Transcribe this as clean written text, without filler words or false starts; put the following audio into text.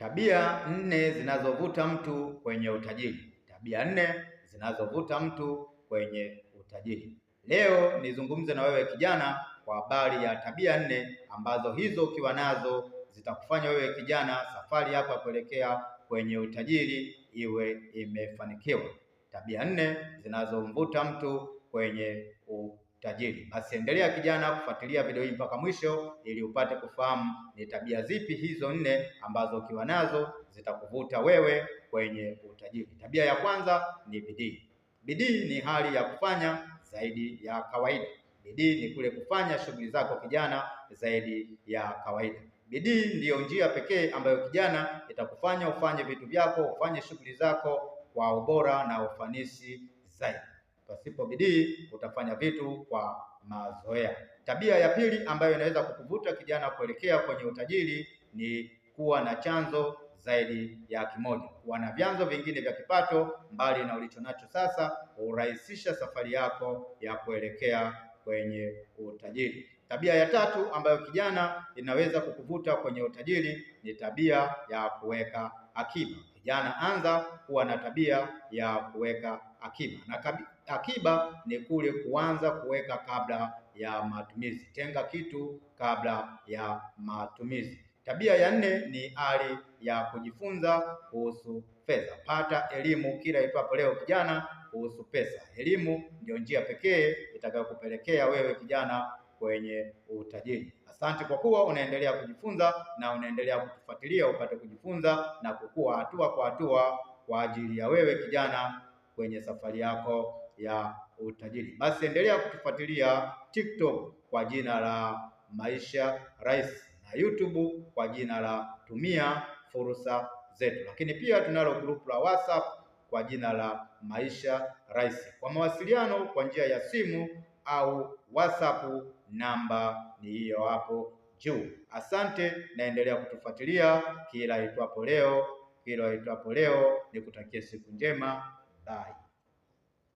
Tabia 4 zinazovuta mtu kwenye utajiri. Tabia 4 zinazovuta mtu kwenye utajiri. Leo nizungumze na wewe kijana kwa habari ya tabia 4 ambazo hizo ukiwa nazo zitakufanya wewe kijana safari hapa kuelekea kwenye utajiri iwe imefanikiwa. Tabia 4 zinazomvuta mtu kwenye utajiri. Basi endelea kijana kufuatilia video hii mpaka mwisho ili upate kufahamu ni tabia zipi hizo 4 ambazo ukiwa nazo zitakuvuta wewe kwenye utajiri. Tabia ya kwanza ni bidii. Bidii ni hali ya kufanya zaidi ya kawaida. Bidii ni kule kufanya shughuli zako kijana zaidi ya kawaida. Bidii ndiyo njia pekee ambayo kijana itakufanya ufanye vitu vyako, ufanye shughuli zako kwa ubora na ufanisi zaidi. Pasipo bidii utafanya vitu kwa mazoea. Tabia ya pili ambayo inaweza kukuvuta kijana kuelekea kwenye utajiri ni kuwa na chanzo zaidi ya kimoja. Kuwa na vyanzo vingine vya kipato mbali na ulichonacho sasa hurahisisha safari yako ya kuelekea kwenye utajiri. Tabia ya tatu ambayo kijana inaweza kukuvuta kwenye utajiri ni tabia ya kuweka akiba. Kijana, anza kuwa na tabia ya kuweka akiba. Na akiba ni kule kuanza kuweka kabla ya matumizi. Tenga kitu kabla ya matumizi. Tabia ya 4 ni hali ya kujifunza kuhusu fedha. Pata elimu kila itwapo leo kijana kuhusu pesa. Elimu ndio njia pekee itakayokupelekea wewe kijana kwenye utajiri. Asante kwa kuwa unaendelea kujifunza na unaendelea kutufuatilia upate kujifunza na kukua hatua kwa hatua kwa ajili ya wewe kijana kwenye safari yako ya utajiri. Basi endelea kutufuatilia TikTok kwa jina la Maisha Rahisi na YouTube kwa jina la Tumia Fursa Zetu. Lakini pia tunalo grupu la WhatsApp kwa jina la Maisha Rahisi. Kwa mawasiliano kwa njia ya simu au WhatsApp, namba ni hiyo hapo juu. Asante, naendelea kutufuatilia kila itwapo leo, nikutakie siku njema. Bye.